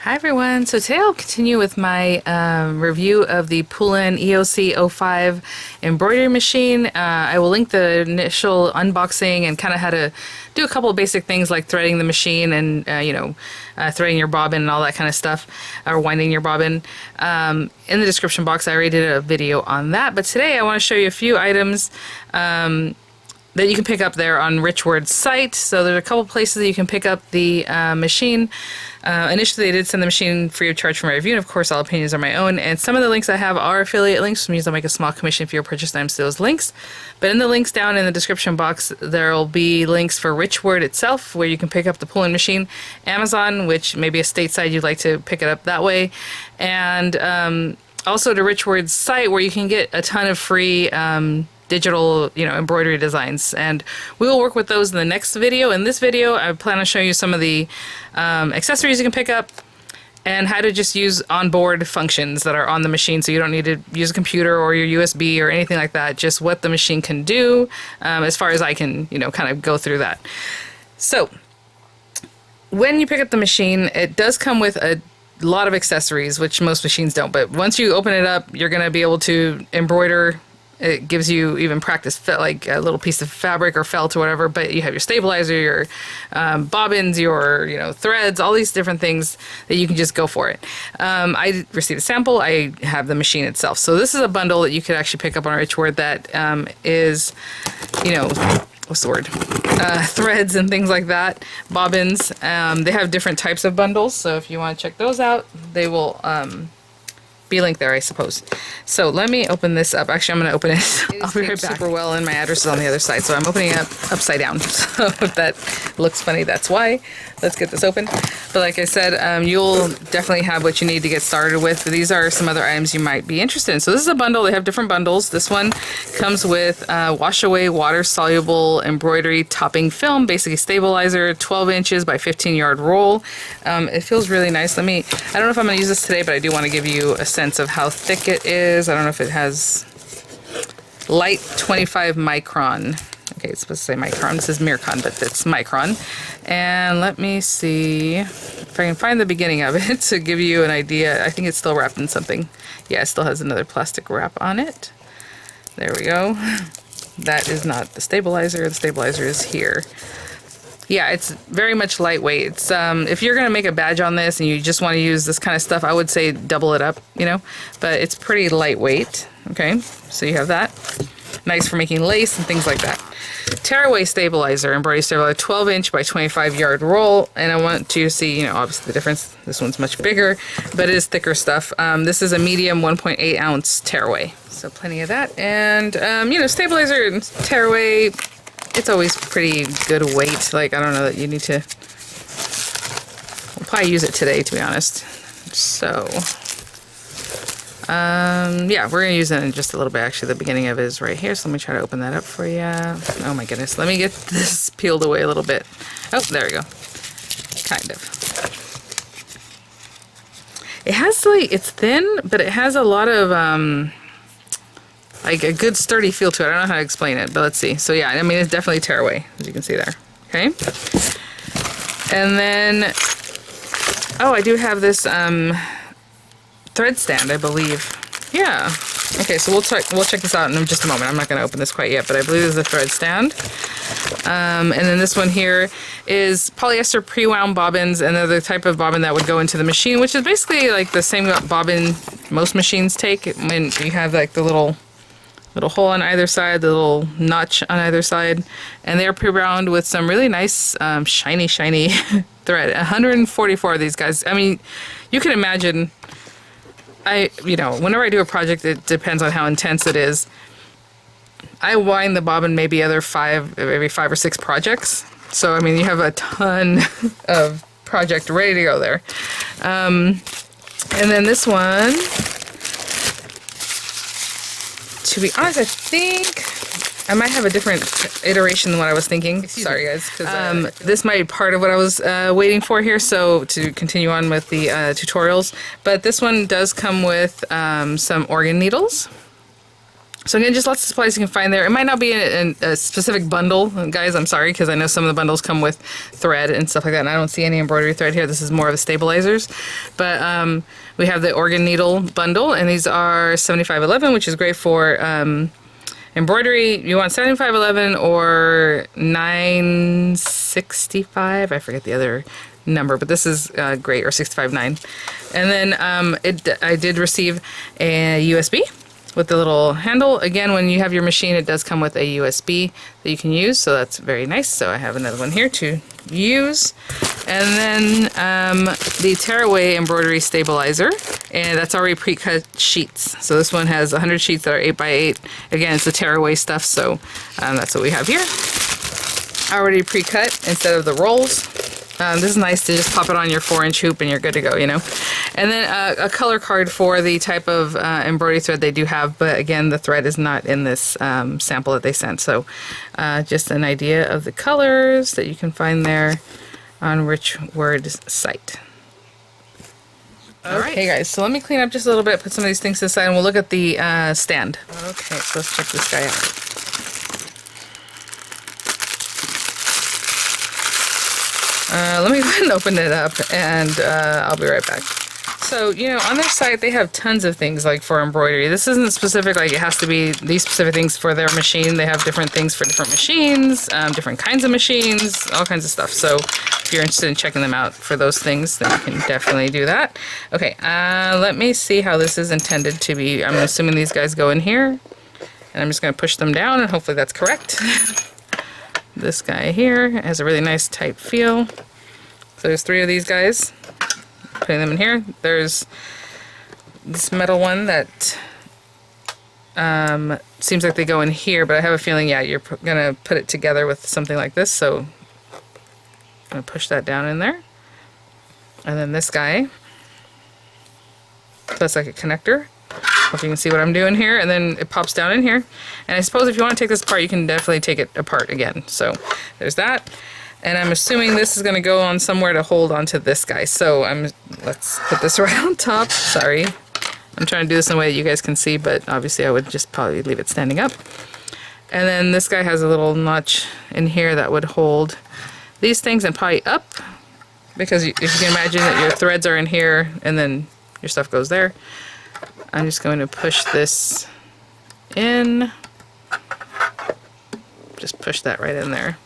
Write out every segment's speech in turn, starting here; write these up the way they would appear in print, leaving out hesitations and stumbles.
Hi everyone, so today I'll continue with my review of the Poolin EOC 05 embroidery machine. I will link the initial unboxing and kind of how to do a couple of basic things like threading the machine and threading your bobbin and all that kind of stuff, or winding your bobbin. In the description box I already did a video on that, but today I want to show you a few items that you can pick up there on Richword's site. So there's a couple places that you can pick up the machine. Initially they did send the machine free of charge for my review, and of course all opinions are my own, and some of the links I have are affiliate links, which means I'll make a small commission for your purchase items to those links. But in the links down in the description box there will be links for Richword itself, where you can pick up the Poolin machine, Amazon, which maybe a stateside you'd like to pick it up that way, and also to Richword's site, where you can get a ton of free digital, embroidery designs, and we will work with those in the next video. In this video, I plan on showing you some of the accessories you can pick up and how to just use onboard functions that are on the machine, so you don't need to use a computer or your USB or anything like that. Just what the machine can do, as far as I can, kind of go through that. So, when you pick up the machine, it does come with a lot of accessories, which most machines don't. But once you open it up, you're going to be able to embroider. It gives you even practice, like a little piece of fabric or felt or whatever, but you have your stabilizer, your bobbins, your threads, all these different things that you can just go for it. I received a sample. I have the machine itself. So this is a bundle that you could actually pick up on Richword that is, what's the word? Threads and things like that, bobbins. They have different types of bundles, so if you want to check those out, they will be linked there, I suppose. So let me open this up. Actually, I'm going to open it. I'll be right back. Super well, and my address is on the other side, so I'm opening it up upside down. So if that looks funny, that's why. Let's get this open. But like I said, you'll definitely have what you need to get started with. These are some other items you might be interested in. So this is a bundle. They have different bundles. This one comes with wash away water soluble embroidery topping film, basically stabilizer, 12 inches by 15-yard roll. It feels really nice. I don't know if I'm going to use this today, but I do want to give you a sense of how thick it is. I don't know if it has light 25 micron. Okay, it's supposed to say micron. This is Mircon, but it's micron. And let me see if I can find the beginning of it to give you an idea. I think it's still wrapped in something. Yeah, it still has another plastic wrap on it. There we go. That is not the stabilizer. The stabilizer is here. Yeah, it's very much lightweight. It's if you're gonna make a badge on this and you just want to use this kind of stuff, I would say double it up, but it's pretty lightweight. Okay, so you have that. Nice for making lace and things like that. Tearaway stabilizer, embroidery stabilizer, 12 inch by 25-yard roll, and I want to see, obviously the difference. This one's much bigger, but it is thicker stuff. This is a medium 1.8 ounce tearaway, so plenty of that. And stabilizer and tearaway, it's always pretty good weight. Like, I don't know that you need to. We'll probably use it today, to be honest. So, yeah, we're gonna use it in just a little bit. Actually, the beginning of it is right here. So let me try to open that up for you. Oh my goodness, let me get this peeled away a little bit. Oh, there we go. Kind of. It has it's thin, but it has a lot of like a good sturdy feel to it. I don't know how to explain it, but let's see. So yeah, it's definitely tearaway, as you can see there. Okay. And then, oh, I do have this thread stand, I believe. Yeah. Okay, so we'll check this out in just a moment. I'm not going to open this quite yet, but I believe this is a thread stand. And then this one here is polyester pre-wound bobbins, and they're the type of bobbin that would go into the machine, which is basically like the same bobbin most machines take. When you have like the little hole on either side, the little notch on either side, and they're pre-wound with some really nice shiny thread. 144 of these guys. You can imagine. Whenever I do a project, it depends on how intense it is. I wind the bobbin maybe every 5 or 6 projects. So you have a ton of project ready to go there. And then this one, to be honest, I think I might have a different iteration than what I was thinking. Sorry, guys. This might be part of what I was waiting for here, so to continue on with the tutorials. But this one does come with some organ needles. So again, just lots of supplies you can find there. It might not be a specific bundle, guys. I'm sorry, because I know some of the bundles come with thread and stuff like that, and I don't see any embroidery thread here. This is more of the stabilizers. But we have the organ needle bundle, and these are 7511, which is great for embroidery. You want 7511 or 965? I forget the other number, but this is great, or 659. And then I did receive a USB with the little handle. Again, when you have your machine, it does come with a USB that you can use, so that's very nice. So I have another one here to use. And then the tearaway embroidery stabilizer, and that's already pre-cut sheets. So this one has 100 sheets that are 8x8. Again, it's the tearaway stuff, so that's what we have here. Already pre-cut instead of the rolls. This is nice to just pop it on your 4-inch hoop and you're good to go, you know. And then a color card for the type of embroidery thread they do have, but again, the thread is not in this sample that they sent. So just an idea of the colors that you can find there on Rich Word's site. Okay, guys, so let me clean up just a little bit, put some of these things to the side, and we'll look at the stand. Okay, so let's check this guy out. Let me go ahead and open it up, and I'll be right back. So, you know, on their site, they have tons of things like for embroidery. This isn't specific, like it has to be these specific things for their machine. They have different things for different machines, different kinds of machines, all kinds of stuff. So if you're interested in checking them out for those things, then you can definitely do that. Okay, let me see how this is intended to be. I'm assuming these guys go in here, and I'm just going to push them down, and hopefully that's correct. This guy here has a really nice tight feel. So there's 3 of these guys. Putting them in here. There's this metal one that seems like they go in here, but I have a feeling, yeah, you're gonna put it together with something like this. So I'm gonna push that down in there. And then this guy. So that's like a connector. Hope you can see what I'm doing here, and then it pops down in here. And I suppose if you want to take this apart, you can definitely take it apart again. So there's that. And I'm assuming this is going to go on somewhere to hold onto this guy. So let's put this right on top. Sorry. I'm trying to do this in a way that you guys can see, but obviously I would just probably leave it standing up. And then this guy has a little notch in here that would hold these things, and probably up, because if you can imagine that your threads are in here and then your stuff goes there. I'm just going to push this in. Just push that right in there.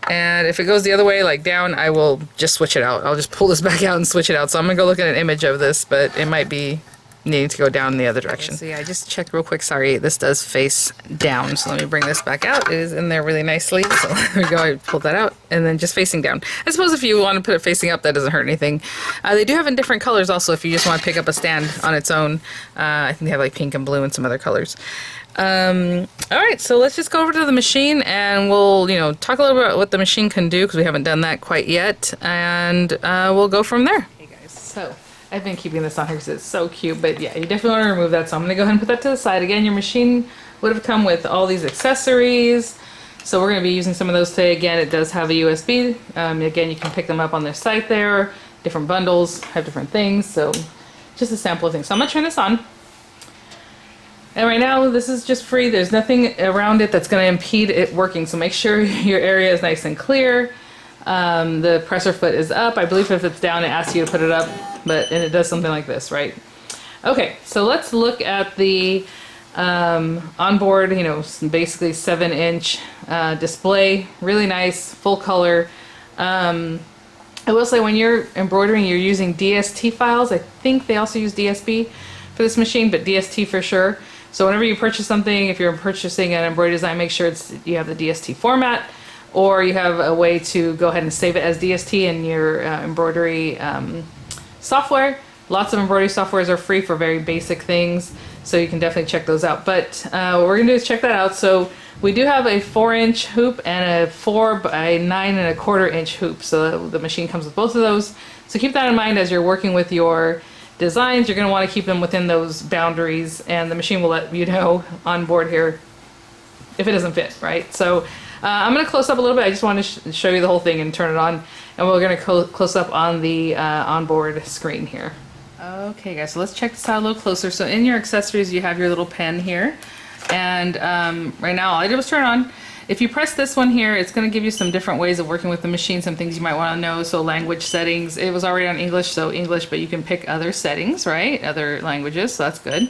And if it goes the other way, like down, I will just switch it out. I'll just pull this back out and switch it out. So I'm going to go look at an image of this, but it might be needing to go down the other direction. So yeah, I just checked real quick. Sorry, this does face down. So let me bring this back out. It is in there really nicely. So there we go. I pulled that out, and then just facing down. I suppose if you want to put it facing up, that doesn't hurt anything. They do have in different colors also if you just want to pick up a stand on its own. I think they have like pink and blue and some other colors. Alright, so let's just go over to the machine, and we'll, you know, talk a little bit about what the machine can do, because we haven't done that quite yet, and we'll go from there. Hey guys, so I've been keeping this on here because it's so cute, but yeah, you definitely want to remove that, so I'm going to go ahead and put that to the side. Again, your machine would have come with all these accessories, so we're going to be using some of those today. Again, it does have a USB. Again, you can pick them up on their site there. Different bundles have different things, so just a sample of things. So I'm going to turn this on. And right now, this is just free. There's nothing around it that's going to impede it working. So make sure your area is nice and clear. The presser foot is up. I believe if it's down, it asks you to put it up, and it does something like this, right? Okay, so let's look at the onboard, you know, basically 7-inch display. Really nice, full color. I will say when you're embroidering, you're using DST files. I think they also use DSP for this machine, but DST for sure. So whenever you purchase something, if you're purchasing an embroidery design, make sure you have the DST format, or you have a way to go ahead and save it as DST in your embroidery software. Lots of embroidery softwares are free for very basic things, so you can definitely check those out. But what we're going to do is check that out. So we do have a 4-inch hoop and a 4 by 9¼ inch hoop. So the machine comes with both of those. So keep that in mind as you're working with your designs. You're going to want to keep them within those boundaries, and the machine will let you know on board here if it doesn't fit, right? So I'm going to close up a little bit. I just want to show you the whole thing and turn it on, and we're going to close up on the onboard screen here. Okay guys, so let's check this out a little closer. So in your accessories, you have your little pen here. And right now all I did was turn on. If you press this one here, it's going to give you some different ways of working with the machine, some things you might want to know. So language settings, it was already on English, so English, but you can pick other settings, right? Other languages, so that's good.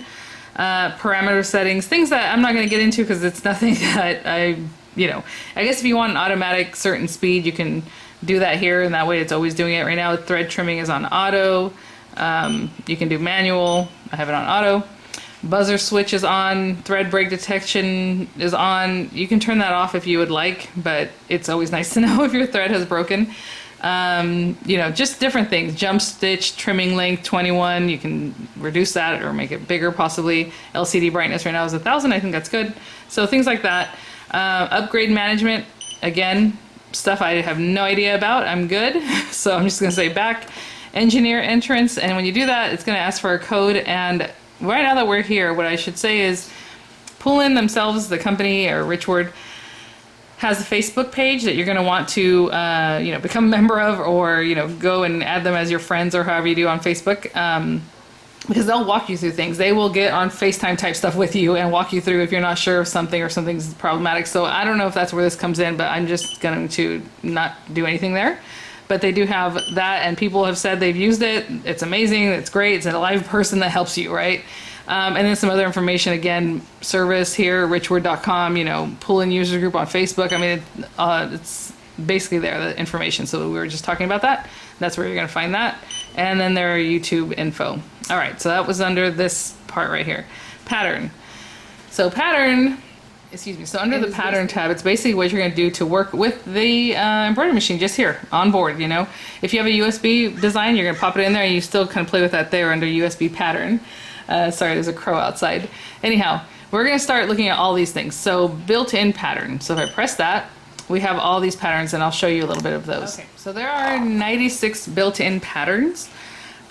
Parameter settings, things that I'm not going to get into because it's nothing that I guess if you want an automatic certain speed, you can do that here, and that way it's always doing it. Right now, thread trimming is on auto. You can do manual. I have it on auto. Buzzer switch is on, thread break detection is on. You can turn that off if you would like, but it's always nice to know if your thread has broken. Just different things. Jump stitch, trimming length, 21. You can reduce that or make it bigger possibly. LCD brightness right now is 1000. I think that's good. So things like that. Upgrade management, again, stuff I have no idea about. I'm good. So I'm just going to say back. Engineer entrance, and when you do that, it's going to ask for a code. And right now that we're here, what I should say is Poolin themselves, the company, or Richward, has a Facebook page that you're going to want to become a member of, or go and add them as your friends, or however you do on Facebook, because they'll walk you through things. They will get on FaceTime type stuff with you and walk you through if you're not sure of something or something's problematic. So I don't know if that's where this comes in, but I'm just going to not do anything there. But they do have that, and people have said they've used it. It's amazing. It's great. It's a live person that helps you, right? And then some other information, again, service here, richward.com, Poolin user group on Facebook. I mean, it's basically there, the information. So we were just talking about that. That's where you're going to find that. And then there are YouTube info. All right, so that was under this part right here. Pattern. So pattern... So under the pattern tab, it's basically what you're going to do to work with the embroidery machine just here on board, If you have a USB design, you're going to pop it in there, and you still kind of play with that there under USB pattern. Sorry, there's a crow outside. Anyhow, we're going to start looking at all these things. So built-in pattern. So if I press that, we have all these patterns, and I'll show you a little bit of those. Okay. So there are 96 built-in patterns.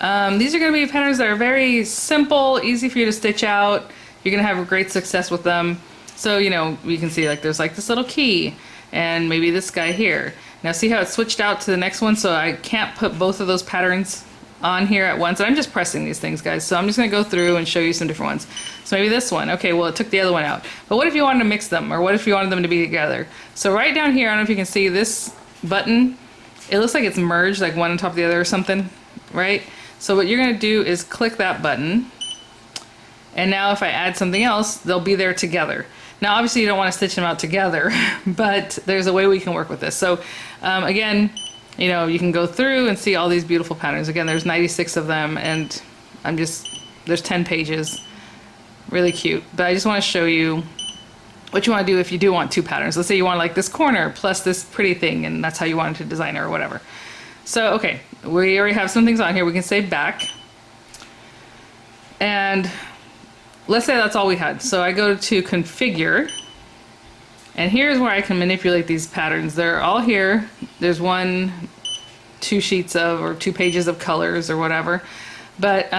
These are going to be patterns that are very simple, easy for you to stitch out. You're going to have great success with them. So, you can see there's this little key, and maybe this guy here. Now see how it switched out to the next one? So I can't put both of those patterns on here at once. I'm just pressing these things, guys. So I'm just going to go through and show you some different ones. So maybe this one. Okay, well, it took the other one out. But what if you wanted to mix them? Or what if you wanted them to be together? So right down here, I don't know if you can see this button. It looks like it's merged, like one on top of the other or something, right? So what you're going to do is click that button. And now if I add something else, they'll be there together. Now, obviously, you don't want to stitch them out together, but there's a way we can work with this. So, again, you can go through and see all these beautiful patterns. Again, there's 96 of them, and there's 10 pages. Really cute. But I just want to show you what you want to do if you do want two patterns. Let's say you want this corner plus this pretty thing, and that's how you want it to design it or whatever. So, okay, we already have some things on here. We can say back. And... let's say that's all we had. So I go to configure, and here's where I can manipulate these patterns. They're all here. There's two sheets of, or 2 pages of colors or whatever. But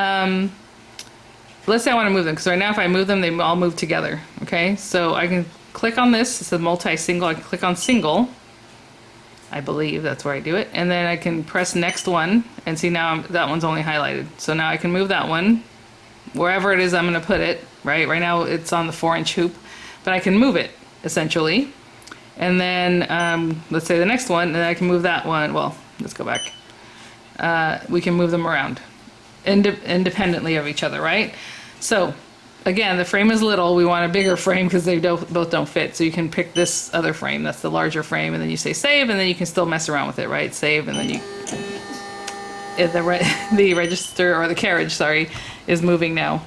let's say I want to move them, because right now if I move them, they all move together. Okay, so I can click on this. It's a multi-single. I can click on single. I believe that's where I do it. And then I can press next one, and see now that one's only highlighted. So now I can move that one wherever it is I'm going to put it, right? Right now it's on the 4-inch hoop, but I can move it, essentially. And then, let's say the next one, and then I can move that one. Well, let's go back. We can move them around independently of each other, right? So, again, the frame is little. We want a bigger frame because they both don't fit. So you can pick this other frame. That's the larger frame, and then you say save, and then you can still mess around with it, right? Save, and then you... the register, or the carriage, sorry, is moving now.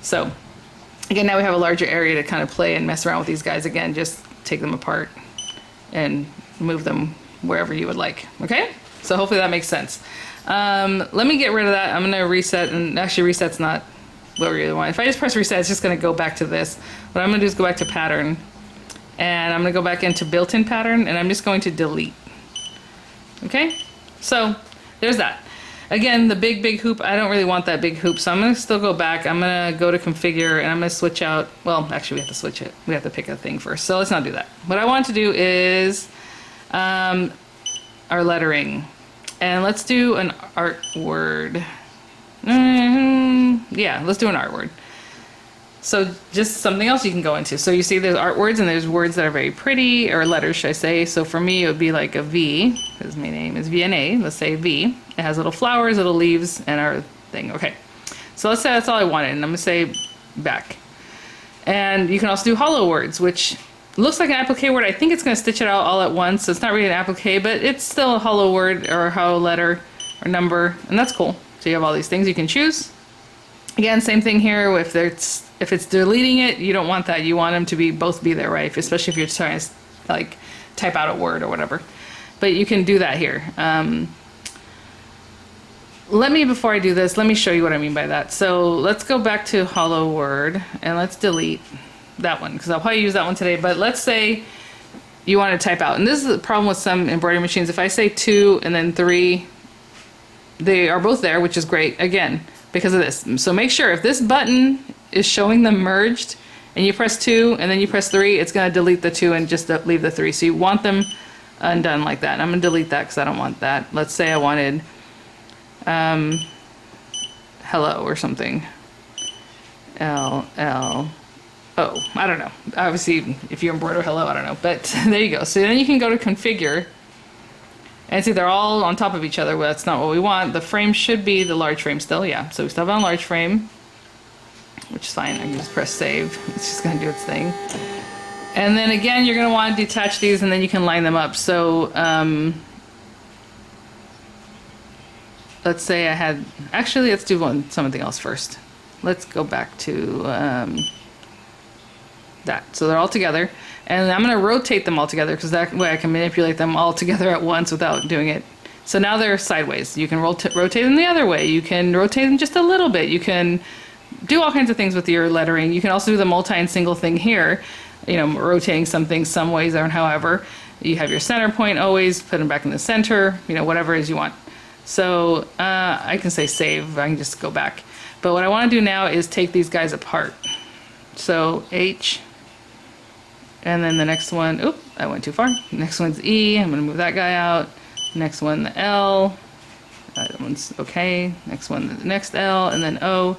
So again, now we have a larger area to kind of play and mess around with these guys. Again, just take them apart and move them wherever you would like. Okay, so hopefully that makes sense. Let me get rid of that. I'm going to reset, and actually reset's not what we really want. If I just press reset, it's just going to go back to this. What I'm going to do is go back to pattern, and I'm going to go back into built-in pattern, and I'm just going to delete. Okay, so there's that. Again, the big hoop, I don't really want that big hoop, so I'm going to still go back. I'm going to go to configure, and I'm going to switch out. Well, actually, we have to switch it. We have to pick a thing first, so let's not do that. What I want to do is our lettering. And let's do an art word. Yeah, let's do an art word. So just something else you can go into. So you see there's art words and there's words that are very pretty, or letters, should I say. So for me, it would be like a V, because my name is Vianney. Let's say V. It has little flowers, little leaves, and our thing. Okay. So let's say that's all I wanted, and I'm going to say back. And you can also do hollow words, which looks like an applique word. I think it's going to stitch it out all at once. So it's not really an applique, but it's still a hollow word or a hollow letter or number, and that's cool. So you have all these things you can choose. Again, same thing here. If it's deleting it, you don't want that. You want them to be both be there, right? Especially if you're trying to like type out a word or whatever. But you can do that here. Before I do this, let me show you what I mean by that. So let's go back to hollow word and let's delete that one, because I'll probably use that one today. But let's say you want to type out, and this is the problem with some embroidery machines. If I say 2 and then 3, they are both there, which is great. Again, because of this. So make sure if this button is showing them merged and you press 2 and then you press 3, it's going to delete the 2 and just leave the 3. So you want them undone like that. And I'm going to delete that because I don't want that. Let's say I wanted hello or something. L-L-O. I don't know. Obviously, if you embroider hello, I don't know. But there you go. So then you can go to configure. And see, they're all on top of each other. Well, that's not what we want. The frame should be the large frame still, yeah. So we still have it on large frame, which is fine. I can just press save. It's just going to do its thing. And then again, you're going to want to detach these, and then you can line them up. So let's say I had, actually, let's do something else first. Let's go back to that. So they're all together. And I'm going to rotate them all together, because that way I can manipulate them all together at once without doing it. So now they're sideways. You can rotate them the other way. You can rotate them just a little bit. You can do all kinds of things with your lettering. You can also do the multi and single thing here, you know, rotating something some ways or however. You have your center point always, put them back in the center, you know, whatever it is you want. So I can say save. I can just go back. But what I want to do now is take these guys apart. So H. And then the next one, oop, I went too far. Next one's E, I'm gonna move that guy out. Next one, the L, that one's okay. Next one, the next L, and then O.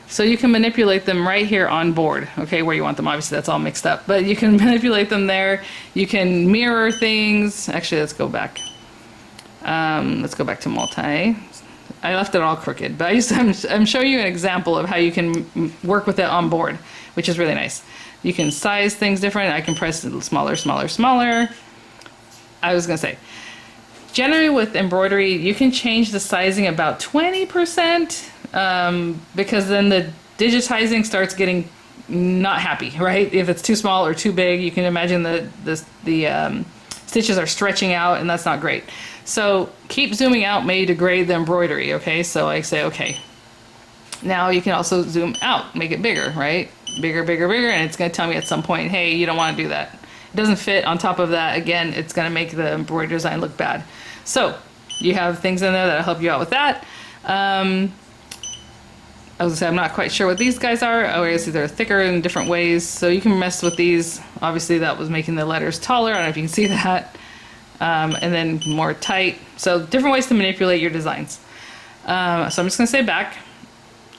So you can manipulate them right here on board, okay, where you want them. Obviously that's all mixed up, but you can manipulate them there. You can mirror things. Actually, let's go back. Let's go back to multi. I left it all crooked, but I'm showing you an example of how you can work with it on board, which is really nice. You can size things different. I can press smaller, smaller, smaller. I was gonna say, generally with embroidery, you can change the sizing about 20%, because then the digitizing starts getting not happy, right? If it's too small or too big, you can imagine the stitches are stretching out, and that's not great. So keep zooming out may degrade the embroidery, okay? So I say, okay. Now you can also zoom out, make it bigger, right? Bigger, bigger, bigger, and it's going to tell me at some point, hey, you don't want to do that. It doesn't fit on top of that. Again, it's going to make the embroidery design look bad. So you have things in there that'll help you out with that. I was going to say, I'm not quite sure what these guys are. Oh, I guess they're thicker in different ways. So you can mess with these. Obviously, that was making the letters taller. I don't know if you can see that. And then more tight. So different ways to manipulate your designs. So I'm just going to say back.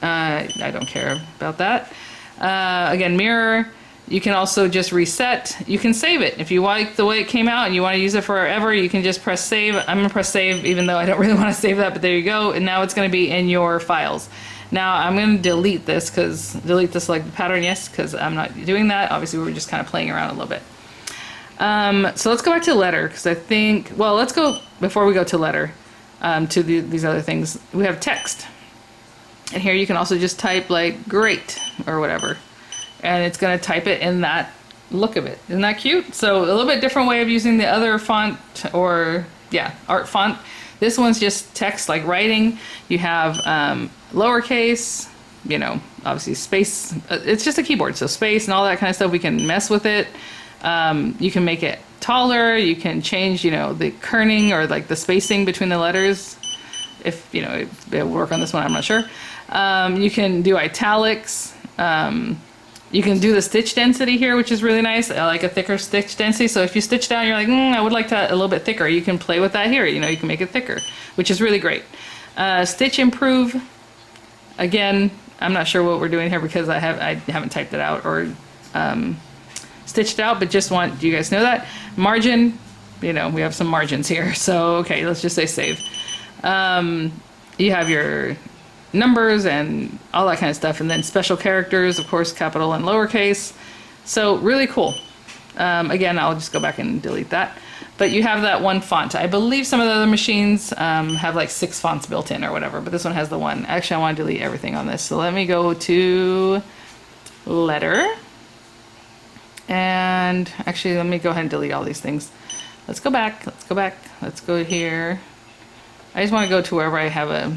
I don't care about that. Again, mirror. You can also just reset. You can save it. If you like the way it came out and you want to use it forever, you can just press save. I'm going to press save even though I don't really want to save that, but there you go. And now it's going to be in your files. Now I'm going to delete this like the pattern, yes, because I'm not doing that. Obviously, we were just kind of playing around a little bit. So let's go back to letter, because I think, well, let's go, before we go to letter, to these other things. We have text. And here you can also just type like great or whatever. And it's going to type it in that look of it. Isn't that cute? So a little bit different way of using the other font, or yeah, art font. This one's just text like writing. You have lowercase, you know, obviously space. It's just a keyboard, so space and all that kind of stuff. We can mess with it. You can make it taller. You can change, you know, the kerning or like the spacing between the letters. If, you know, it'll work on this one, I'm not sure. You can do italics. You can do the stitch density here, which is really nice. I like a thicker stitch density. So if you stitch down, you're like, I would like that a little bit thicker. You can play with that here. You know, you can make it thicker, which is really great. Stitch improve. Again, I'm not sure what we're doing here because I haven't typed it out or stitched it out, but just want you guys to know that. Margin, you know, we have some margins here. So, okay, let's just say save. You have your numbers and all that kind of stuff, and then special characters, of course, capital and lowercase. So really cool. Again, I'll just go back and delete that. But you have that one font. I believe some of the other machines have like 6 fonts built in or whatever, but this one has the one. Actually, I want to delete everything on this. So let me go to letter. And actually, let me go ahead and delete all these things. Let's go back. Let's go back. Let's go here. I just want to go to wherever I have a...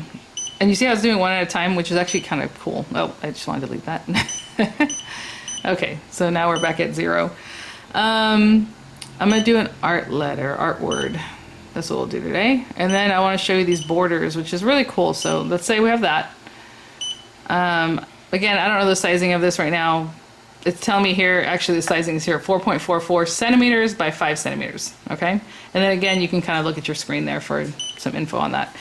And you see I was doing one at a time, which is actually kind of cool. Oh, I just want to delete that. Okay, so now we're back at 0. I'm going to do an art letter, art word. That's what we'll do today. And then I want to show you these borders, which is really cool. So let's say we have that. Again, I don't know the sizing of this right now. It's telling me here, actually the sizing is here, 4.44 centimeters by 5 centimeters, okay? And then again, you can kind of look at your screen there for some info on that.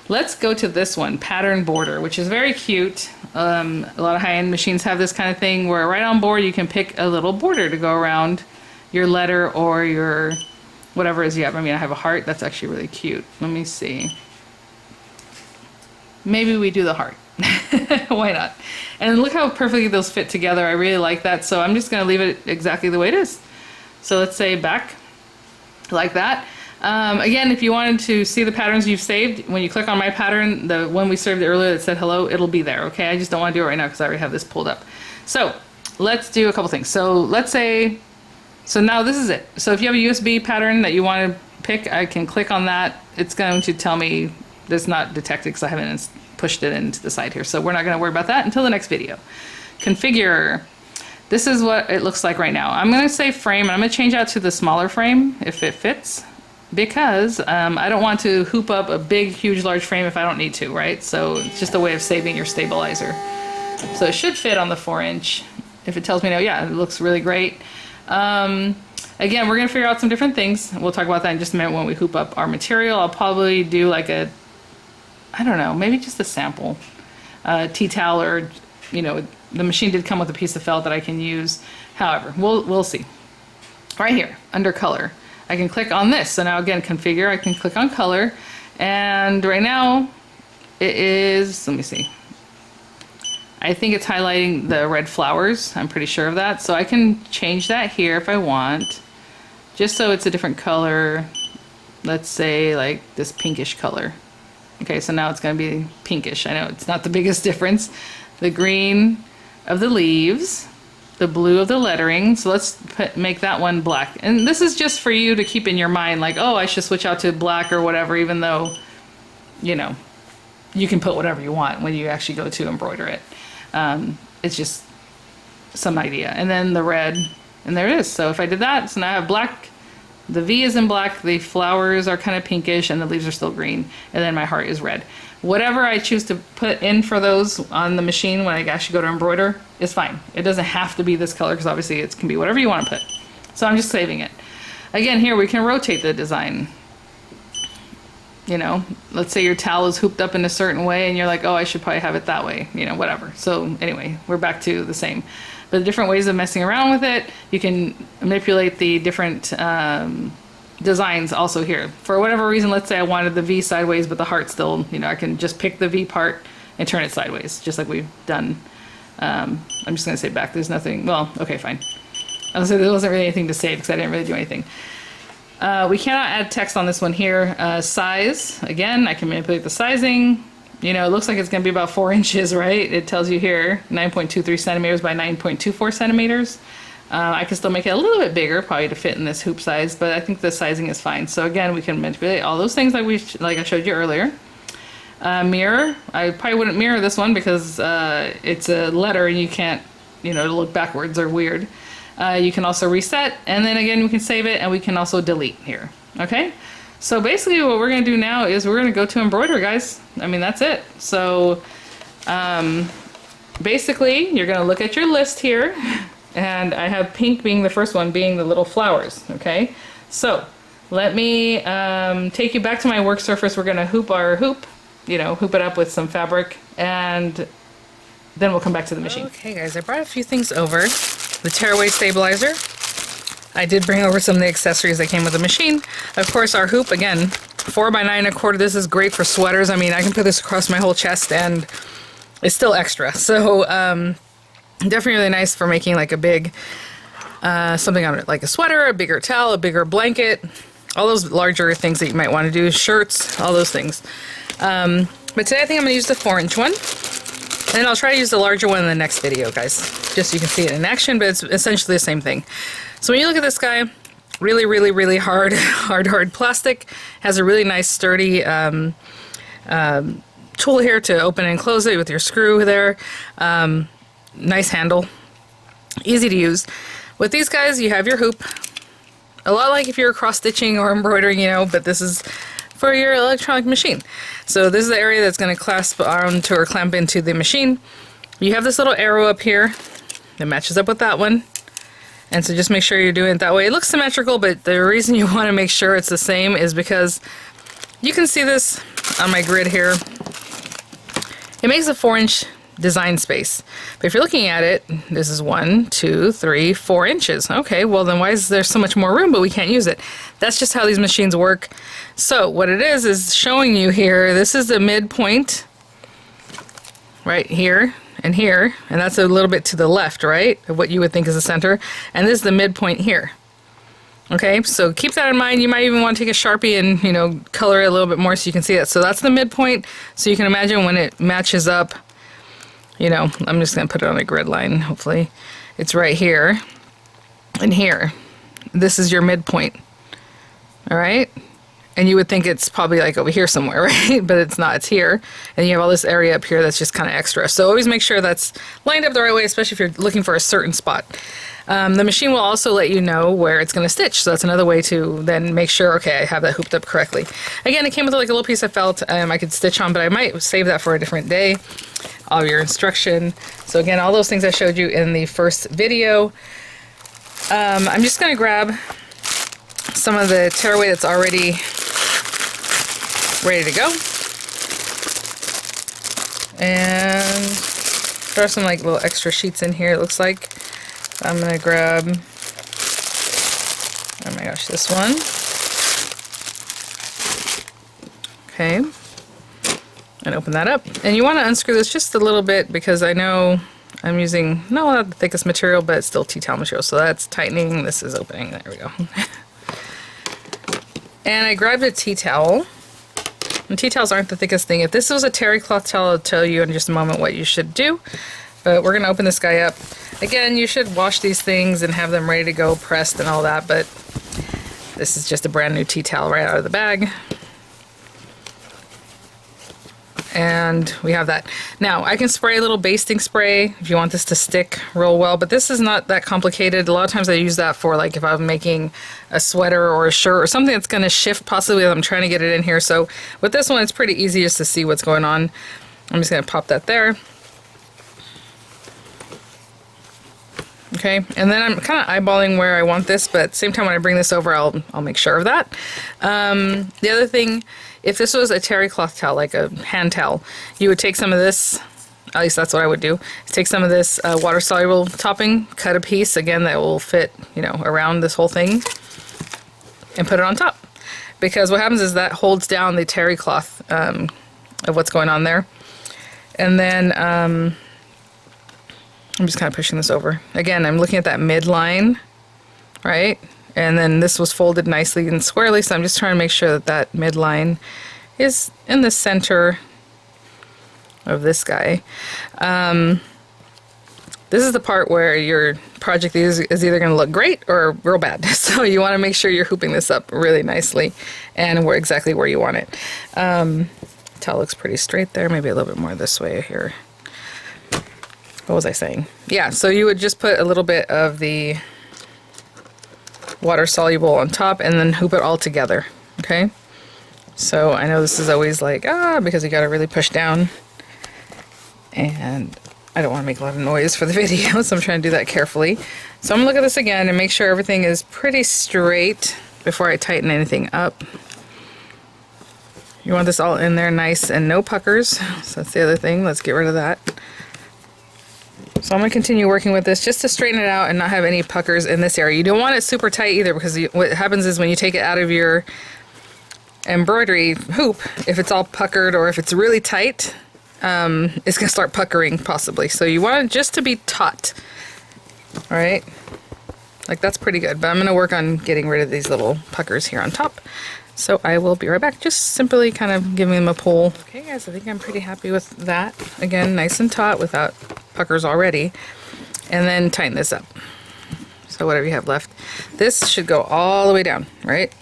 Let's go to this one, pattern border, which is very cute. A lot of high-end machines have this kind of thing where right on board you can pick a little border to go around your letter or your whatever it is you have. I mean, I have a heart. That's actually really cute. Let me see. Maybe we do the heart. Why not? And look how perfectly those fit together. I really like that. So I'm just going to leave it exactly the way it is. So let's say back like that. Again, if you wanted to see the patterns you've saved, when you click on my pattern, the one we served earlier that said hello, it'll be there. Okay, I just don't want to do it right now because I already have this pulled up. So let's do a couple things. So let's say, so now this is it. So if you have a USB pattern that you want to pick, I can click on that. It's going to tell me it's not detected because I haven't pushed it into the side here. So we're not going to worry about that until the next video. Configure. This is what it looks like right now. I'm going to say frame, and I'm going to change out to the smaller frame if it fits, because I don't want to hoop up a big, huge, large frame if I don't need to, right? So it's just a way of saving your stabilizer. So it should fit on the 4-inch. If it tells me no, yeah, it looks really great. Again, we're going to figure out some different things. We'll talk about that in just a minute when we hoop up our material. I'll probably do like a, I don't know, maybe just a sample tea towel, or, you know, the machine did come with a piece of felt that I can use. However, we'll see. Right here, under color, I can click on this. So now again, configure, I can click on color. And right now it is, let me see. I think it's highlighting the red flowers. I'm pretty sure of that. So I can change that here if I want, just so it's a different color. Let's say like this pinkish color. Okay, so now it's going to be pinkish. I know it's not the biggest difference. The green of the leaves, the blue of the lettering. So let's make that one black. And this is just for you to keep in your mind, like, oh, I should switch out to black or whatever, even though, you know, you can put whatever you want when you actually go to embroider it. It's just some idea. And then the red, and there it is. So if I did that, so now I have black. The V is in black, the flowers are kind of pinkish, and the leaves are still green, and then my heart is red. Whatever I choose to put in for those on the machine when I actually go to embroider is fine. It doesn't have to be this color, because obviously it can be whatever you want to put. So I'm just saving it. Again, here we can rotate the design. You know, let's say your towel is hooped up in a certain way, and you're like, oh, I should probably have it that way, you know, whatever. So anyway, we're back to the same. But the different ways of messing around with it, you can manipulate the different designs also here. For whatever reason, let's say I wanted the V sideways, but the heart still, you know, I can just pick the V part and turn it sideways, just like we've done. I'm just going to say back. There's nothing, well, okay, fine. I was going to say there wasn't really anything to save because I didn't really do anything. We cannot add text on this one here. Size, again, I can manipulate the sizing. You know, it looks like it's going to be about 4 inches, right? It tells you here 9.23 centimeters by 9.24 centimeters. I can still make it a little bit bigger, probably to fit in this hoop size, but I think the sizing is fine. So again, we can manipulate all those things like I showed you earlier. Mirror, I probably wouldn't mirror this one because it's a letter and you can't, you know, look backwards or weird. You can also reset, and then again, we can save it, and we can also delete here, okay? So basically what we're going to do now is we're going to go to embroider, guys. I mean, that's it. So basically, you're going to look at your list here, and I have pink being the first one, being the little flowers, okay? So let me take you back to my work surface. We're going to hoop our hoop, you know, hoop it up with some fabric, and then we'll come back to the machine. Okay guys, I brought a few things over. The tearaway stabilizer. I did bring over some of the accessories that came with the machine. Of course, our hoop, again, 4 by 9¼ This is great for sweaters. I mean, I can put this across my whole chest and it's still extra. So definitely really nice for making like a big, something on it, like a sweater, a bigger towel, a bigger blanket, all those larger things that you might want to do, shirts, all those things. But today I think I'm going to use the 4-inch one. And I'll try to use the larger one in the next video, guys. Just so you can see it in action, but it's essentially the same thing. So when you look at this guy, really, really, really hard plastic. Has a really nice sturdy tool here to open and close it with your screw there. Nice handle. Easy to use. With these guys, you have your hoop. A lot like if you're cross-stitching or embroidering, you know, but this is for your electronic machine. So this is the area that's going to clasp onto or clamp into the machine. You have this little arrow up here that matches up with that one. And so just make sure you're doing it that way. It looks symmetrical, but the reason you want to make sure it's the same is because you can see this on my grid here. It makes a 4-inch design space. But if you're looking at it, this is 1, 2, 3, 4 inches. Okay, well then why is there so much more room but we can't use it? That's just how these machines work. So what it is showing you here, this is the midpoint right here and here, and that's a little bit to the left, right, of what you would think is the center, and this is the midpoint here. Okay, so keep that in mind. You might even want to take a Sharpie and, you know, color it a little bit more so you can see it. So that's the midpoint, so you can imagine when it matches up. You know, I'm just going to put it on a grid line, hopefully. It's right here and here. This is your midpoint. All right? And you would think it's probably like over here somewhere, right? But it's not. It's here. And you have all this area up here that's just kind of extra. So always make sure that's lined up the right way, especially if you're looking for a certain spot. The machine will also let you know where it's going to stitch. So that's another way to then make sure, okay, I have that hooped up correctly. Again, it came with like a little piece of felt I could stitch on, but I might save that for a different day. All your instruction. So again, all those things I showed you in the first video. I'm just going to grab some of the tearaway that's already ready to go. And there are some like little extra sheets in here, it looks like. I'm going to grab, oh my gosh, this one. Okay. And open that up. And you want to unscrew this just a little bit because I know I'm using not the thickest material, but it's still tea towel material. So that's tightening. This is opening. There we go. And I grabbed a tea towel. And tea towels aren't the thickest thing. If this was a terry cloth towel, I'll tell you in just a moment what you should do. But we're going to open this guy up. Again, you should wash these things and have them ready to go, pressed and all that. But this is just a brand new tea towel right out of the bag. And we have that. Now, I can spray a little basting spray if you want this to stick real well, but this is not that complicated. A lot of times I use that for like if I'm making a sweater or a shirt or something that's going to shift possibly as I'm trying to get it in here. So with this one, it's pretty easy just to see what's going on. I'm just going to pop that there. Okay, and then I'm kind of eyeballing where I want this, but at the same time when I bring this over, I'll make sure of that. The other thing, if this was a terry cloth towel, like a hand towel, you would take some of this, at least that's what I would do, is take some of this water-soluble topping, cut a piece, again, that will fit, you know, around this whole thing, and put it on top. Because what happens is that holds down the terry cloth of what's going on there. And then I'm just kind of pushing this over. Again, I'm looking at that midline, right? And then this was folded nicely and squarely, so I'm just trying to make sure that that midline is in the center of this guy. This is the part where your project is either going to look great or real bad. So you want to make sure you're hooping this up really nicely and exactly where you want it. Towel looks pretty straight there, maybe a little bit more this way here. What was I saying? Yeah, so you would just put a little bit of the water soluble on top and then hoop it all together, okay? So I know this is always like, because you gotta really push down, and I don't want to make a lot of noise for the video, so I'm trying to do that carefully. So I'm gonna look at this again and make sure everything is pretty straight before I tighten anything up. You want this all in there nice and no puckers, so that's the other thing. Let's get rid of that. So I'm going to continue working with this just to straighten it out and not have any puckers in this area. You don't want it super tight either, because what happens is when you take it out of your embroidery hoop, if it's all puckered or if it's really tight, it's going to start puckering possibly. So you want it just to be taut. All right, like that's pretty good, but I'm going to work on getting rid of these little puckers here on top. So I will be right back, just simply kind of giving them a pull. Okay guys, I think I'm pretty happy with that. Again, nice and taut without puckers already. And then tighten this up. So whatever you have left. This should go all the way down, right?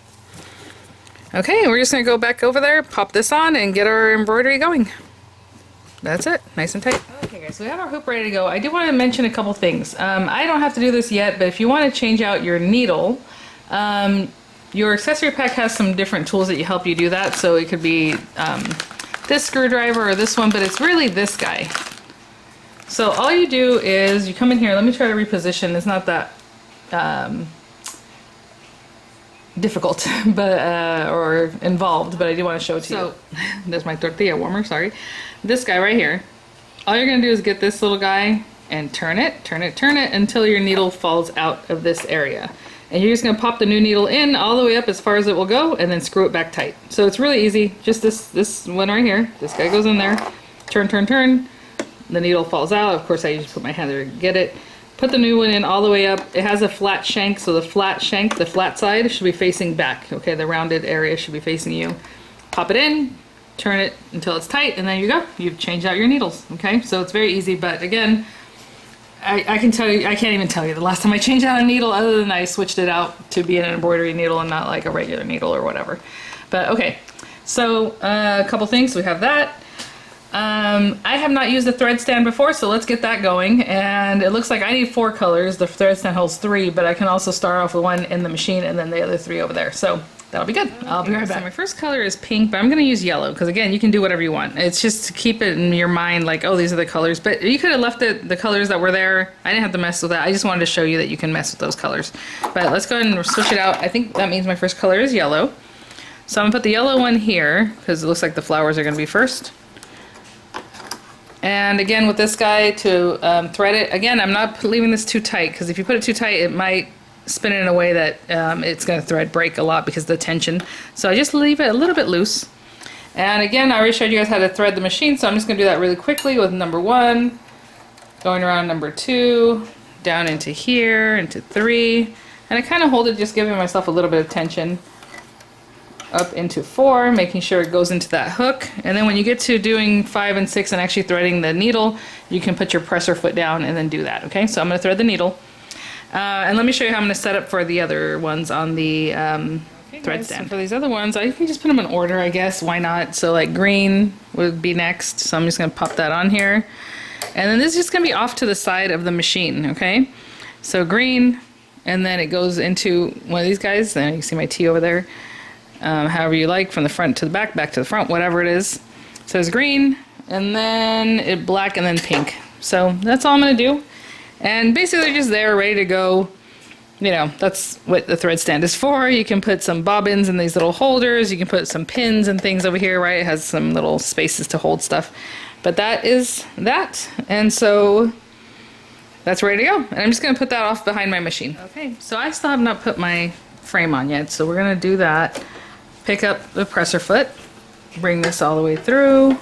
Okay, we're just gonna go back over there, pop this on, and get our embroidery going. That's it, nice and tight. Okay guys, so we have our hoop ready to go. I do want to mention a couple things. I don't have to do this yet, but if you want to change out your needle, your accessory pack has some different tools that help you do that. So it could be this screwdriver or this one, but it's really this guy. So all you do is you come in here. Let me try to reposition. It's not that difficult, but or involved, but I do want to show it to you. So there's my tortilla warmer. Sorry, this guy right here. All you're gonna do is get this little guy and turn it, turn it, turn it until your needle falls out of this area. And you're just going to pop the new needle in all the way up as far as it will go, and then screw it back tight. So it's really easy. Just this one right here. This guy goes in there. Turn, turn, turn. The needle falls out. Of course, I just put my hand there to get it. Put the new one in all the way up. It has a flat shank, so the flat shank, the flat side, should be facing back. Okay, the rounded area should be facing you. Pop it in, turn it until it's tight, and there you go. You've changed out your needles. Okay, so it's very easy, but again, I can tell you, I can't even tell you the last time I changed out a needle, other than I switched it out to be an embroidery needle and not like a regular needle or whatever. But okay, so a couple things. We have that. I have not used a thread stand before, so let's get that going. And it looks like I need 4 colors. The thread stand holds 3, but I can also start off with one in the machine and then the other 3 over there. So that'll be good. I'll be right back. So my first color is pink, but I'm going to use yellow because, again, you can do whatever you want. It's just to keep it in your mind like, oh, these are the colors. But you could have left it the colors that were there. I didn't have to mess with that. I just wanted to show you that you can mess with those colors. But let's go ahead and switch it out. I think that means my first color is yellow. So I'm going to put the yellow one here because it looks like the flowers are going to be first. And again, with this guy to thread it, again, I'm not leaving this too tight because if you put it too tight, it might spin it in a way that it's going to thread break a lot because of the tension. So I just leave it a little bit loose. And again, I already showed you guys how to thread the machine, so I'm just going to do that really quickly with number 1, going around number 2, down into here, into 3, and I kind of hold it, just giving myself a little bit of tension, up into 4, making sure it goes into that hook. And then when you get to doing 5 and 6 and actually threading the needle, you can put your presser foot down and then do that. Okay, so I'm going to thread the needle. And let me show you how I'm going to set up for the other ones on the thread stand. So for these other ones, I can just put them in order, I guess. Why not? So like green would be next. So I'm just going to pop that on here. And then this is just going to be off to the side of the machine, okay? So green, and then it goes into one of these guys. Then you can see my T over there. However you like, from the front to the back, back to the front, whatever it is. So it's green, and then it black, and then pink. So that's all I'm going to do. And basically they're just there, ready to go. You know, that's what the thread stand is for. You can put some bobbins in these little holders. You can put some pins and things over here, right? It has some little spaces to hold stuff. But that is that. And so that's ready to go. And I'm just going to put that off behind my machine. Okay, so I still have not put my frame on yet. So we're going to do that. Pick up the presser foot. Bring this all the way through.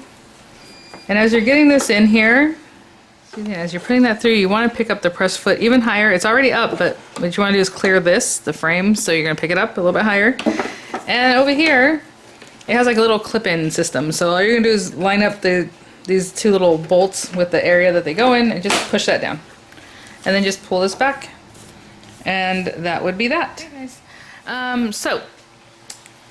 And as you're getting this in here, as you're putting that through, you want to pick up the press foot even higher. It's already up, but what you want to do is clear this, the frame, so you're going to pick it up a little bit higher. And over here, it has like a little clip-in system. So all you're going to do is line up these 2 little bolts with the area that they go in and just push that down. And then just pull this back. And that would be that. Okay, guys. So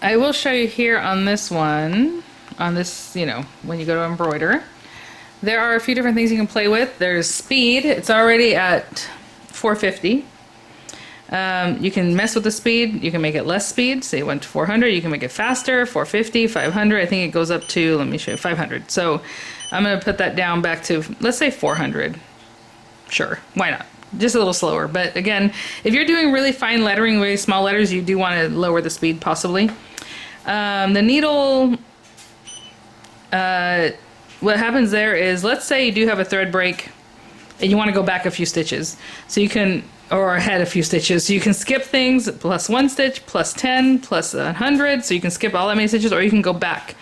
I will show you here on this one, on this, you know, when you go to embroider. There are a few different things you can play with. There's speed. It's already at 450. You can mess with the speed. You can make it less speed. Say 1 to 400. You can make it faster, 450, 500. I think it goes up to, let me show you, 500. So I'm going to put that down back to, let's say 400. Sure, why not? Just a little slower. But again, if you're doing really fine lettering, really small letters, you do want to lower the speed possibly. The needle, what happens there is, let's say you do have a thread break and you want to go back a few stitches. So you can, or ahead a few stitches. So you can skip things, plus 1 stitch, plus 10, plus 100. So you can skip all that many stitches, or you can go back.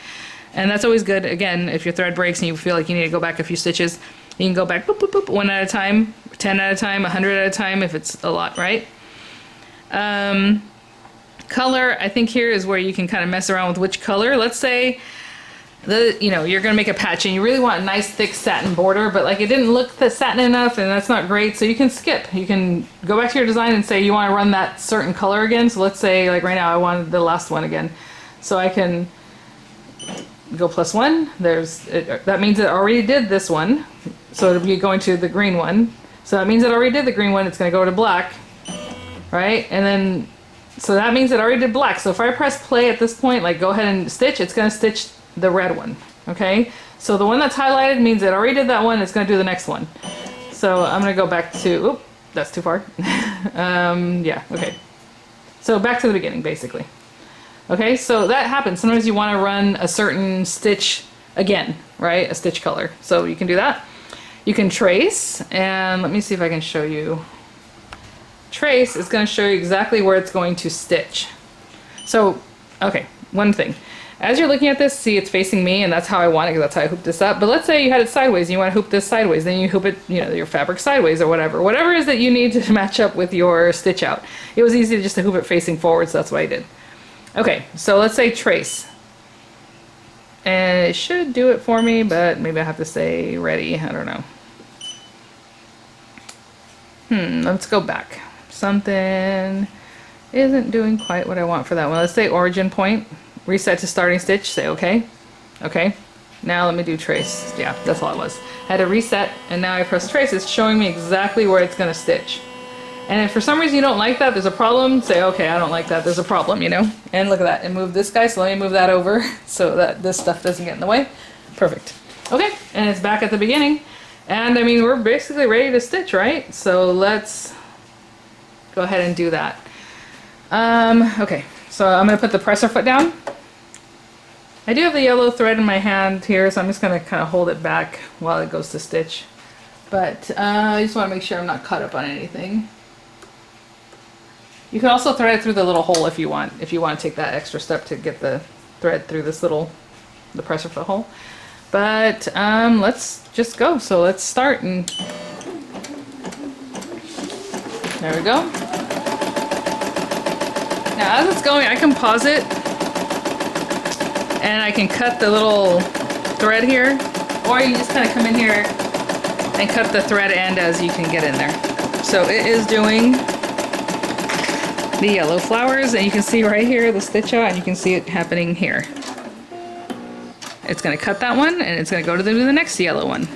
And that's always good. Again, if your thread breaks and you feel like you need to go back a few stitches, you can go back boop, boop, boop, 1 at a time, 10 at a time, 100 at a time if it's a lot, right? Color, I think here is where you can kind of mess around with which color. Let's say you're gonna make a patch and you really want a nice thick satin border, but like it didn't look the satin enough and that's not great, so you can skip. You can go back to your design and say you want to run that certain color again. So let's say like right now I wanted the last one again. So I can go +1. That means it already did this one. So it'll be going to the green one. So that means it already did the green one. It's gonna go to black, right? And then, so that means it already did black. So if I press play at this point, like go ahead and stitch, it's gonna stitch the red one, okay? So the one that's highlighted means it already did that one, it's gonna do the next one. So I'm gonna go back to, oop, that's too far. Yeah, okay. So back to the beginning, basically. Okay, so that happens. Sometimes you wanna run a certain stitch again, right? A stitch color. So you can do that. You can trace, and let me see if I can show you. Trace is gonna show you exactly where it's going to stitch. So, okay, one thing. As you're looking at this, see it's facing me, and that's how I want it, because that's how I hooped this up. But let's say you had it sideways, and you want to hoop this sideways, then you hoop it, your fabric sideways or whatever. Whatever it is that you need to match up with your stitch out. It was easy just to hoop it facing forward, so that's what I did. Okay, so let's say trace. And it should do it for me, but maybe I have to say ready, I don't know. Let's go back. Something isn't doing quite what I want for that one. Let's say origin point. Reset to starting stitch, say okay. Okay, now let me do trace. Yeah, that's all it was. I had to reset, and now I press trace. It's showing me exactly where it's gonna stitch. And if for some reason you don't like that, there's a problem, say okay, I don't like that, there's a problem, And look at that, it moved this guy, so let me move that over so that this stuff doesn't get in the way. Perfect. Okay, and it's back at the beginning. And I mean, we're basically ready to stitch, right? So let's go ahead and do that. Okay, so I'm gonna put the presser foot down. I do have the yellow thread in my hand here, so I'm just gonna kind of hold it back while it goes to stitch. But I just want to make sure I'm not caught up on anything. You can also thread it through the little hole if you want to take that extra step to get the thread through this the presser foot hole. But let's just go. So let's start, and there we go. Now as it's going, I can pause it and I can cut the little thread here, or you can just kind of come in here and cut the thread end as you can get in there. So it is doing the yellow flowers, and you can see right here the stitch out, and you can see it happening here. It's going to cut that one, and it's going to go to the next yellow one.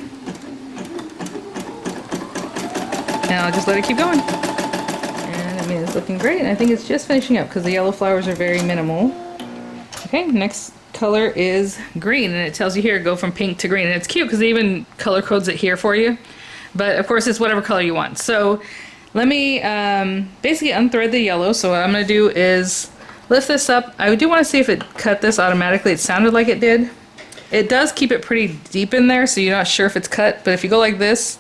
And I'll just let it keep going. And I mean, it's looking great, and I think it's just finishing up because the yellow flowers are very minimal. Okay, next color is green, and it tells you here go from pink to green, and it's cute because it even color codes it here for you. But of course, it's whatever color you want. So let me basically unthread the yellow. So what I'm going to do is lift this up. I do want to see if it cut this automatically. It sounded like it did. It does keep it pretty deep in there, so you're not sure if it's cut, but if you go like this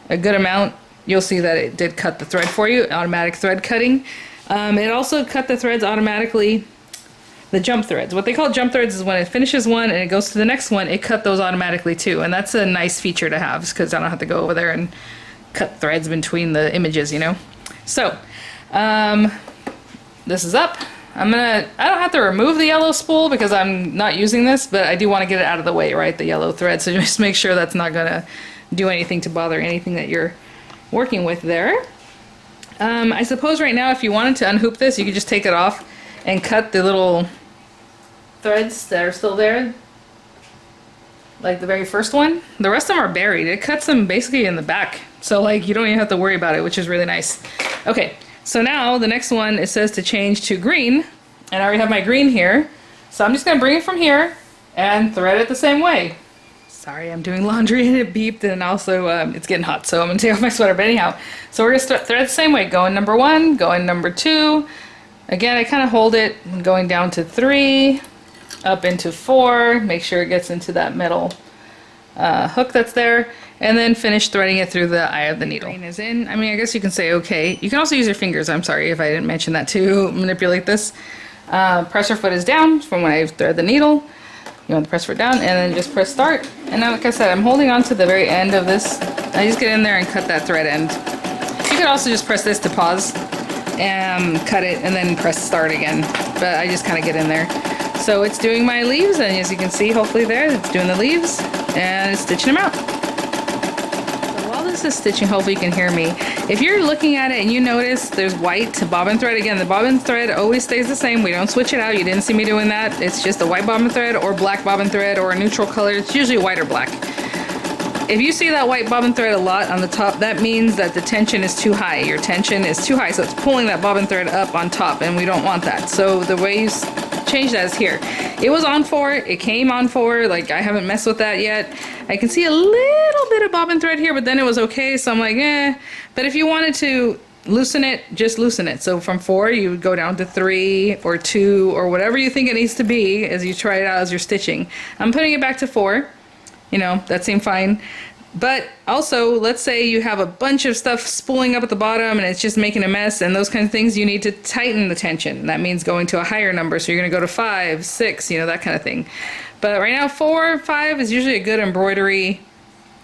a good amount, you'll see that it did cut the thread for you, automatic thread cutting. It also cut the threads automatically, the jump threads. What they call jump threads is when it finishes one and it goes to the next one, it cut those automatically too, and that's a nice feature to have because I don't have to go over there and cut threads between the images, So, this is up. I don't have to remove the yellow spool because I'm not using this, but I do want to get it out of the way, right? The yellow thread. So just make sure that's not going to do anything to bother anything that you're working with there. I suppose right now if you wanted to unhoop this, you could just take it off and cut the little threads that are still there. Like the very first one. The rest of them are buried. It cuts them basically in the back. So like you don't even have to worry about it, which is really nice. Okay. So now the next one, it says to change to green, and I already have my green here. So I'm just going to bring it from here and thread it the same way. Sorry, I'm doing laundry and it beeped, and also it's getting hot, so I'm going to take off my sweater. But anyhow, so we're going to thread the same way, going number 1, going number 2. Again, I kind of hold it, going down to 3, up into 4, make sure it gets into that middle hook that's there. and then finish threading it through the eye of the needle. Grain is in. I mean, I guess you can say okay. You can also use your fingers. I'm sorry if I didn't mention that to manipulate this. Presser foot is down from when I thread the needle. You want the press foot down and then just press start. And now, like I said, I'm holding on to the very end of this. I just get in there and cut that thread end. You could also just press this to pause and cut it and then press start again. But I just kind of get in there. So it's doing my leaves, and as you can see, hopefully there, it's doing the leaves and it's stitching them out. So while this is stitching, hopefully you can hear me. If you're looking at it and you notice there's white bobbin thread, again, the bobbin thread always stays the same. We don't switch it out. You didn't see me doing that. It's just a white bobbin thread or black bobbin thread or a neutral color. It's usually white or black. If you see that white bobbin thread a lot on the top, that means that the tension is too high. Your tension is too high, so it's pulling that bobbin thread up on top, and we don't want that. So the way you change that is here. It was on 4, it came on 4, like I haven't messed with that yet. I can see a little bit of bobbin thread here, but then it was okay, so I'm like, eh. But if you wanted to loosen it, just loosen it. So from 4, you would go down to 3 or 2 or whatever you think it needs to be as you try it out as you're stitching. I'm putting it back to 4. You know, that seemed fine. But also, let's say you have a bunch of stuff spooling up at the bottom and it's just making a mess and those kinds of things, you need to tighten the tension. That means going to a higher number. So you're going to go to 5, 6, you know, that kind of thing. But right now, 4, 5 is usually a good embroidery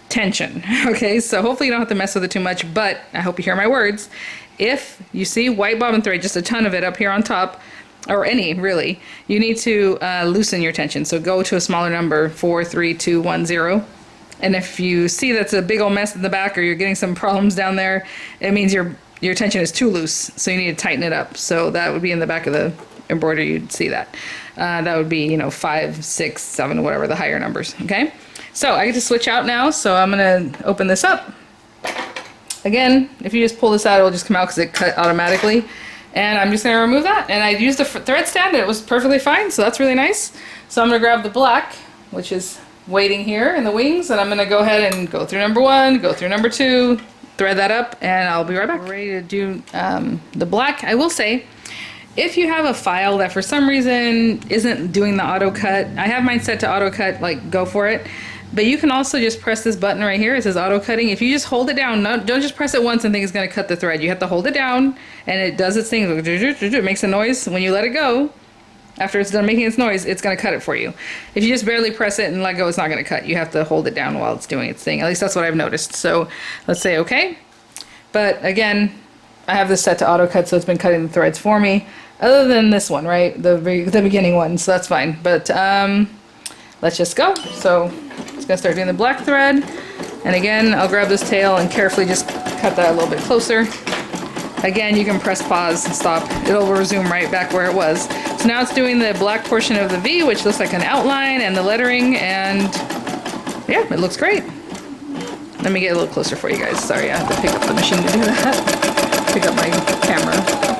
tension. Okay, so hopefully you don't have to mess with it too much, but I hope you hear my words. If you see white bobbin thread, just a ton of it up here on top, or any really, you need to loosen your tension. So go to a smaller number, 4, 3, 2, 1, 0. And if you see that's a big old mess in the back or you're getting some problems down there, it means your tension is too loose. So you need to tighten it up. So that would be in the back of the embroidery, you'd see that. That would be, you know, 5, 6, 7, whatever, the higher numbers, okay? So I get to switch out now, so I'm gonna open this up. Again, if you just pull this out, it'll just come out because it cut automatically. And I'm just going to remove that. And I used the thread stand, and it was perfectly fine, so that's really nice. So I'm going to grab the black, which is waiting here in the wings, and I'm going to go ahead and go through number 1, go through number 2, thread that up, and I'll be right back. We're ready to do the black. I will say, if you have a file that for some reason isn't doing the auto cut, I have mine set to auto cut, like go for it. But you can also just press this button right here. It says auto cutting. If you just hold it down, don't just press it once and think it's going to cut the thread. You have to hold it down and it does its thing. It makes a noise. When you let it go, after it's done making its noise, it's going to cut it for you. If you just barely press it and let go, it's not going to cut. You have to hold it down while it's doing its thing. At least that's what I've noticed. So let's say okay. But again, I have this set to auto cut, so it's been cutting the threads for me. Other than this one, right? The beginning one, so that's fine. But let's just go. So it's gonna start doing the black thread, and again I'll grab this tail and carefully just cut that a little bit closer. Again, you can press pause and stop. It'll resume right back where it was. So now it's doing the black portion of the V, which looks like an outline, and the lettering, and yeah, it looks great. Let me get a little closer for you guys. Sorry, I have to pick up the machine to do that. Pick up my camera.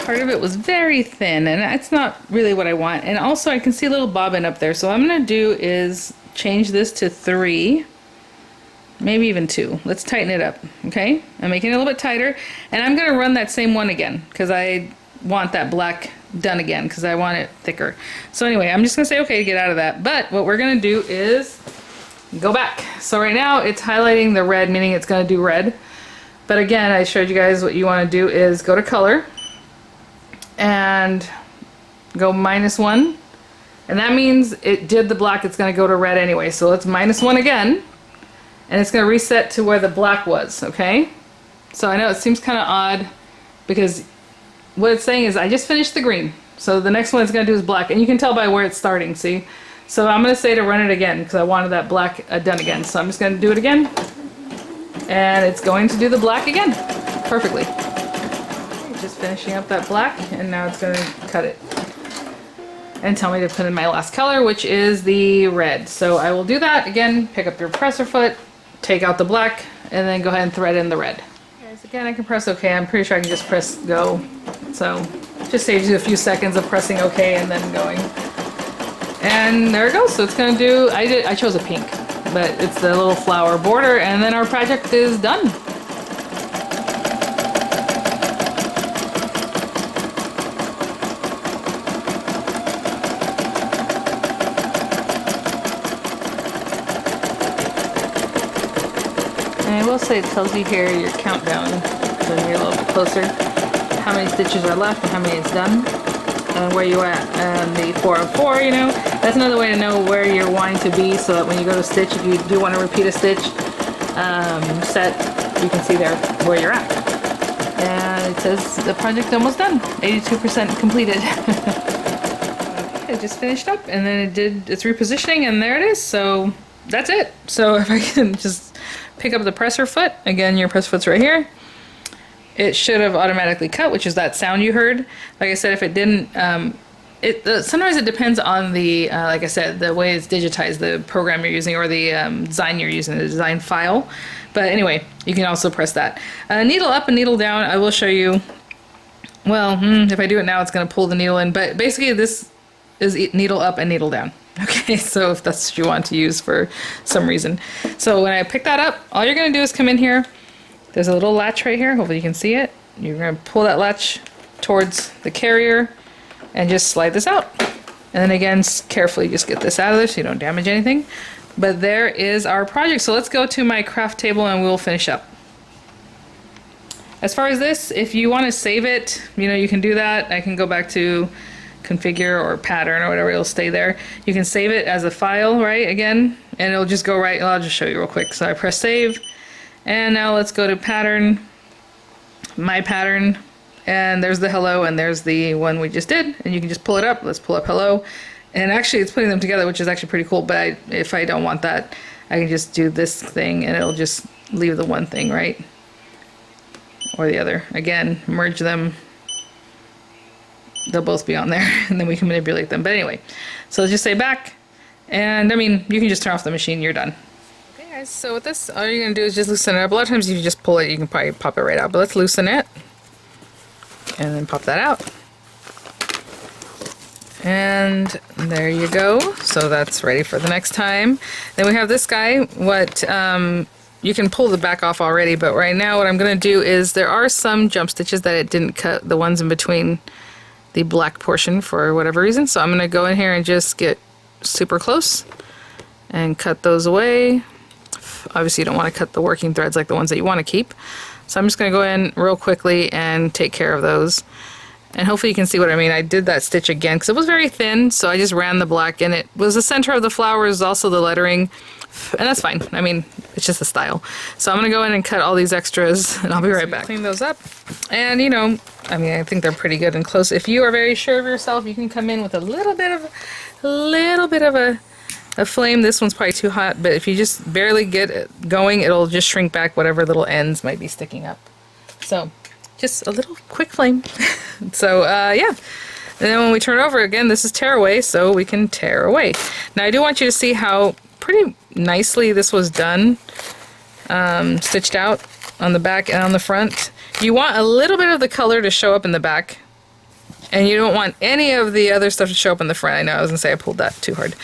Part of it was very thin, and that's not really what I want. And also I can see a little bobbin up there, so what I'm gonna do is change this to 3, maybe even 2. Let's tighten it up. Okay, I'm making it a little bit tighter, and I'm gonna run that same one again because I want that black done again because I want it thicker. So anyway, I'm just gonna say okay to get out of that, but what we're gonna do is go back. So right now it's highlighting the red, meaning it's gonna do red, but again, I showed you guys what you want to do is go to color and go -1, and that means it did the black. It's going to go to red anyway, so let's -1 again, and it's going to reset to where the black was. Okay, so I know it seems kind of odd because what it's saying is I just finished the green, so the next one it's going to do is black, and you can tell by where it's starting. See, so I'm going to say to run it again because I wanted that black done again, so I'm just going to do it again, and it's going to do the black again perfectly. Just finishing up that black, and now it's going to cut it and tell me to put in my last color, which is the red. So I will do that again. Pick up your presser foot, take out the black, and then go ahead and thread in the red. Guys, again, I can press OK. I'm pretty sure I can just press go. So just saves you a few seconds of pressing OK and then going. And there it goes. So it's going to do. I chose a pink. but it's the little flower border, and then our project is done. And I will say it tells you here your countdown, so you're a little bit closer, how many stitches are left and how many is done, and where you're at, and the 404, you know. That's another way to know where you're wanting to be, so that when you go to stitch, if you do want to repeat a stitch set, you can see there where you're at. And it says the project almost done, 82% completed. Okay, I just finished up, and then it did its repositioning, and there it is. So that's it. So if I can just pick up the presser foot, again, your presser foot's right here. It should have automatically cut, which is that sound you heard. Like I said, if it didn't, sometimes it depends on the, like I said, the way it's digitized, the program you're using, or the design you're using, the design file. But anyway, you can also press that. Needle up and needle down, I will show you. Well, if I do it now, it's going to pull the needle in. But basically, this is needle up and needle down. Okay, so if that's what you want to use for some reason. So when I pick that up, all you're going to do is come in here. There's a little latch right here. Hopefully you can see it. You're going to pull that latch towards the carrier and just slide this out. And then again, carefully just get this out of there so you don't damage anything. But there is our project. So let's go to my craft table and we'll finish up. As far as this, if you want to save it, you know, you can do that. I can go back to configure or pattern or whatever, it'll stay there. You can save it as a file, right, again, and it'll just go right. I'll just show you real quick. So I press save. And now let's go to pattern, my pattern, and there's the hello, and there's the one we just did, and you can just pull it up. Let's pull up hello, and actually it's putting them together, which is actually pretty cool. But if I don't want that, I can just do this thing, and it'll just leave the one thing, right, or the other. Again, merge them. They'll both be on there, and then we can manipulate them. But anyway, so let's just say back, and I mean, you can just turn off the machine. You're done. So with this, all you're going to do is just loosen it up. A lot of times if you just pull it, you can probably pop it right out. But let's loosen it. And then pop that out. And there you go. So that's ready for the next time. Then we have this guy. What you can pull the back off already. But right now what I'm going to do is there are some jump stitches that it didn't cut. The ones in between the black portion for whatever reason. So I'm going to go in here and just get super close. And cut those away. Obviously you don't want to cut the working threads like the ones that you want to keep. So I'm just going to go in real quickly and take care of those. And hopefully you can see what I mean. I did that stitch again because it was very thin, so I just ran the black, and it was the center of the flowers, also the lettering, and that's fine. I mean, it's just the style. So I'm going to go in and cut all these extras, and I'll be right back. Clean those up. And you know, I mean, I think they're pretty good and close. If you are very sure of yourself, you can come in with a little bit of a flame. This one's probably too hot, but if you just barely get it going, it'll just shrink back whatever little ends might be sticking up. So just a little quick flame. So yeah, and then when we turn it over again, this is tear away, so we can tear away. Now I do want you to see how pretty nicely this was done, stitched out on the back and on the front. You want a little bit of the color to show up in the back, and you don't want any of the other stuff to show up in the front. I know I was gonna say I pulled that too hard.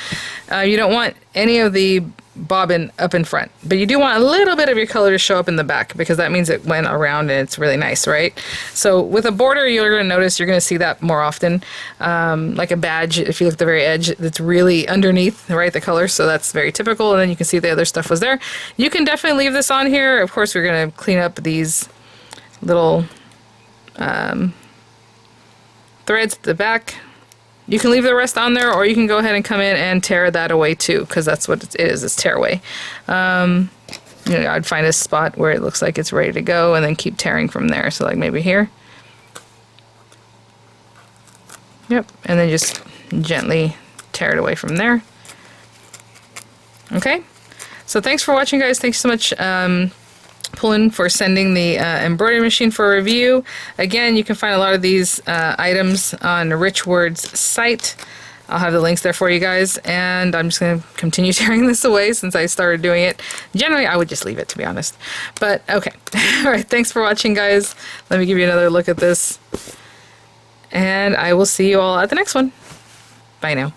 You don't want any of the bobbin up in front, but you do want a little bit of your color to show up in the back, because that means it went around and it's really nice, right? So with a border, you're going to notice, you're going to see that more often, like a badge. If you look at the very edge, that's really underneath, right, the color. So that's very typical, and then you can see the other stuff was there. You can definitely leave this on here. Of course, we're going to clean up these little threads at the back. You can leave the rest on there, or you can go ahead and come in and tear that away too, because that's what it is, it's tear away. You know, I'd find a spot where it looks like it's ready to go and then keep tearing from there. So like maybe here. Yep, and then just gently tear it away from there. Okay, so thanks for watching, guys. Thanks so much, Poolin, for sending the embroidery machine for review. Again, you can find a lot of these items on Richword's site. I'll have the links there for you guys, and I'm just going to continue tearing this away since I started doing it. Generally, I would just leave it, to be honest. But, okay. All right, thanks for watching, guys. Let me give you another look at this, and I will see you all at the next one. Bye now.